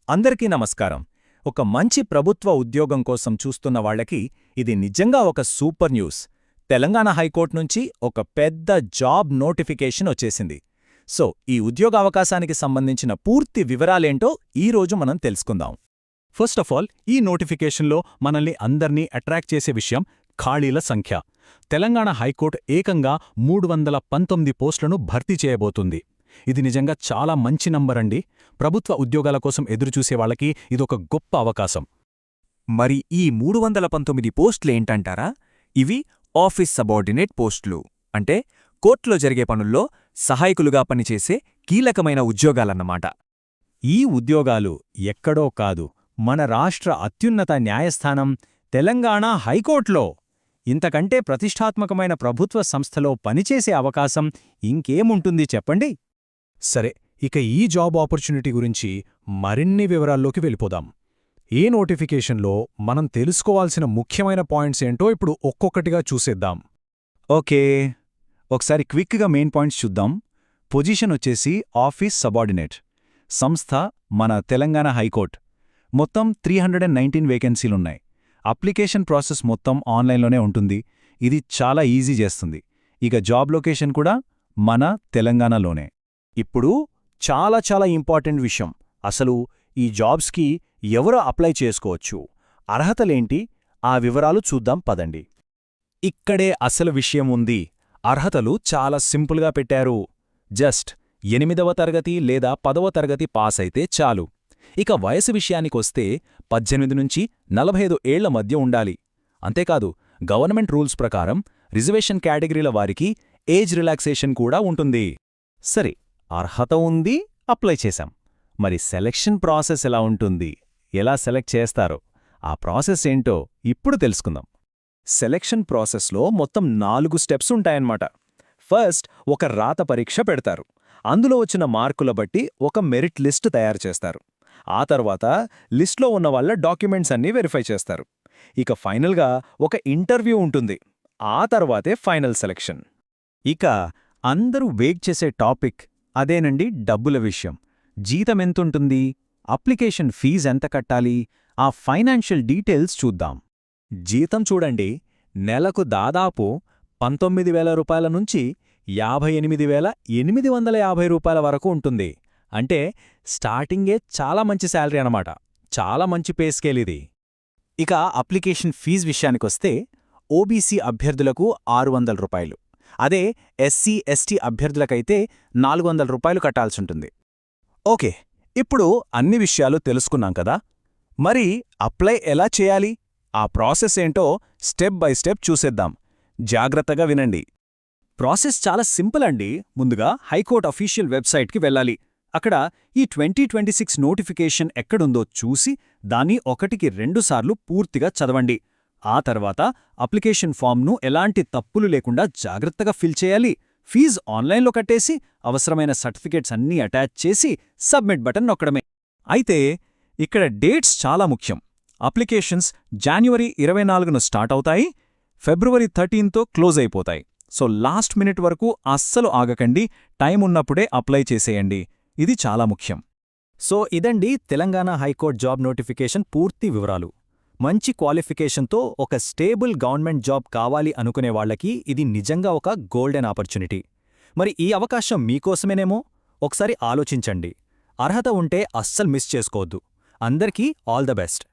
అందరికీ నమస్కారం. ఒక మంచి ప్రభుత్వ ఉద్యోగం కోసం చూస్తున్న వాళ్ళకి ఇది నిజంగా ఒక సూపర్ న్యూస్. తెలంగాణ హైకోర్టు నుంచి ఒక పెద్ద జాబ్ నోటిఫికేషన్ వచ్చేసింది. సో ఈ ఉద్యోగ అవకాశానికి సంబంధించిన పూర్తి వివరాలేంటో ఈరోజు మనం తెలుసుకుందాం. ఫస్ట్ ఆఫ్ ఆల్, ఈ నోటిఫికేషన్లో మనల్ని అందర్నీ అట్రాక్ట్ చేసే విషయం ఖాళీల సంఖ్య. తెలంగాణ హైకోర్టు ఏకంగా 319 పోస్టులను భర్తీ చేయబోతుంది. ఇది నిజంగా చాలా మంచి నంబరండి. ప్రభుత్వ ఉద్యోగాల కోసం ఎదురుచూసే వాళ్ళకి ఇదొక గొప్ప అవకాశం. మరి ఈ 319 పోస్టులేంటంటారా? ఇవి ఆఫీస్ సబార్డినేట్ పోస్టులు. అంటే కోర్టులో జరిగే పనుల్లో సహాయకులుగా పనిచేసే కీలకమైన ఉద్యోగాలన్నమాట. ఈ ఉద్యోగాలు ఎక్కడో కాదు, మన రాష్ట్ర అత్యున్నత న్యాయస్థానం తెలంగాణ హైకోర్టులో. ఇంతకంటే ప్రతిష్టాత్మకమైన ప్రభుత్వ సంస్థలో పనిచేసే అవకాశం ఇంకేముంటుంది చెప్పండి? సరే, ఇక ఈ జాబ్ ఆపర్చునిటీ గురించి మరిన్ని వివరాల్లోకి వెళ్ళిపోదాం. ఏ నోటిఫికేషన్లో మనం తెలుసుకోవాల్సిన ముఖ్యమైన పాయింట్స్ ఏంటో ఇప్పుడు ఒక్కొక్కటిగా చూసేద్దాం. ఓకే, ఒకసారి క్విక్గా మెయిన్ పాయింట్స్ చూద్దాం. పొజిషన్ వచ్చేసి ఆఫీస్ సబార్డినేట్. సంస్థ మన తెలంగాణ హైకోర్టు. మొత్తం 319 వేకెన్సీలున్నాయి. అప్లికేషన్ ప్రాసెస్ మొత్తం ఆన్లైన్లోనే ఉంటుంది. ఇది చాలా ఈజీ చేస్తుంది. ఇక జాబ్ లొకేషన్ కూడా మన తెలంగాణలోనే. ఇప్పుడు చాలా ఇంపార్టెంట్ విషయం, అసలు ఈ జాబ్స్కి ఎవరు అప్లై చేసుకోవచ్చు, అర్హతలేంటి, ఆ వివరాలు చూద్దాం పదండి. ఇక్కడే అసలు విషయం ఉంది. అర్హతలు చాలా సింపుల్గా పెట్టారు. జస్ట్ 8వ తరగతి లేదా 10వ తరగతి పాస్ అయితే చాలు. ఇక వయసు విషయానికొస్తే 18 నుంచి 45 ఏళ్ల మధ్య ఉండాలి. అంతేకాదు, గవర్నమెంట్ రూల్స్ ప్రకారం రిజర్వేషన్ కేటగిరీల వారికి ఏజ్ రిలాక్సేషన్ కూడా ఉంటుంది. సరే, అర్హత ఉంది, అప్లై చేశాం. మరి సెలక్షన్ ప్రాసెస్ ఎలా ఉంటుంది, ఎలా సెలెక్ట్ చేస్తారో, ఆ ప్రాసెస్ ఏంటో ఇప్పుడు తెలుసుకుందాం. సెలక్షన్ ప్రాసెస్లో మొత్తం 4 స్టెప్స్ ఉంటాయన్నమాట. ఫస్ట్ ఒక రాత పరీక్ష పెడతారు. అందులో వచ్చిన మార్కుల బట్టి ఒక మెరిట్ లిస్ట్ తయారు చేస్తారు. ఆ తర్వాత లిస్ట్లో ఉన్న వాళ్ళ డాక్యుమెంట్స్ అన్నీ వెరిఫై చేస్తారు. ఇక ఫైనల్గా ఒక ఇంటర్వ్యూ ఉంటుంది. ఆ తర్వాతే ఫైనల్ సెలక్షన్. ఇక అందరూ వెయిట్ చేసే టాపిక్ అదేనండి, డబ్బుల విషయం. జీతం ఎంతుంటుంది, అప్లికేషన్ ఫీజ్ ఎంత కట్టాలి, ఆ ఫైనాన్షియల్ డీటెయిల్స్ చూద్దాం. జీతం చూడండి, నెలకు దాదాపు 19,000 రూపాయల నుంచి 58,850 రూపాయల వరకు ఉంటుంది. అంటే స్టార్టింగే చాలా మంచి శాలరీ అన్నమాట. చాలా మంచి పే స్కేల్ ఇది. ఇక అప్లికేషన్ ఫీజ్ విషయానికొస్తే ఓబీసీ అభ్యర్థులకు 600 రూపాయలు, అదే ఎస్సీ ఎస్టీ అభ్యర్థులకైతే 400 రూపాయలు కట్టాల్సుంటుంది. ఓకే, ఇప్పుడు అన్ని విషయాలు తెలుసుకున్నాం కదా. మరి అప్లై ఎలా చేయాలి, ఆ ప్రాసెస్ ఏంటో స్టెప్ బై స్టెప్ చూసేద్దాం. జాగ్రత్తగా వినండి. ప్రాసెస్ చాలా సింపుల్ అండి. ముందుగా హైకోర్టు అఫీషియల్ వెబ్సైట్కి వెళ్ళాలి. అక్కడ ఈ 2026 నోటిఫికేషన్ ఎక్కడుందో చూసి దాన్ని 1కి 2 సార్లు పూర్తిగా చదవండి. ఆ తర్వాత అప్లికేషన్ ఫామ్ను ఎలాంటి తప్పులు లేకుండా జాగ్రత్తగా ఫిల్ చేయాలి. ఫీజు ఆన్లైన్లో కట్టేసి అవసరమైన సర్టిఫికేట్స్ అన్నీ అటాచ్ చేసి సబ్మిట్ బటన్ నొక్కడమే. అయితే ఇక్కడ డేట్స్ చాలా ముఖ్యం. అప్లికేషన్స్ జనవరి 24ను స్టార్ట్ అవుతాయి, ఫిబ్రవరి 13తో క్లోజ్ అయిపోతాయి. సో లాస్ట్ మినిట్ వరకు అస్సలు ఆగకండి. టైం ఉన్నప్పుడే అప్లై చేసేయండి. ఇది చాలా ముఖ్యం. సో ఇదండి తెలంగాణ హైకోర్టు జాబ్ నోటిఫికేషన్ పూర్తి వివరాలు. మంచి క్వాలిఫికేషన్తో ఒక స్టేబుల్ గవర్నమెంట్ జాబ్ కావాలి అనుకునే వాళ్లకి ఇది నిజంగా ఒక గోల్డెన్ ఆపర్చునిటీ. మరి ఈ అవకాశం మీకోసమేనేమో? ఒకసారి ఆలోచించండి. అర్హత ఉంటే అస్సలు మిస్ చేసుకోవద్దు. అందరికీ ఆల్ ద బెస్ట్.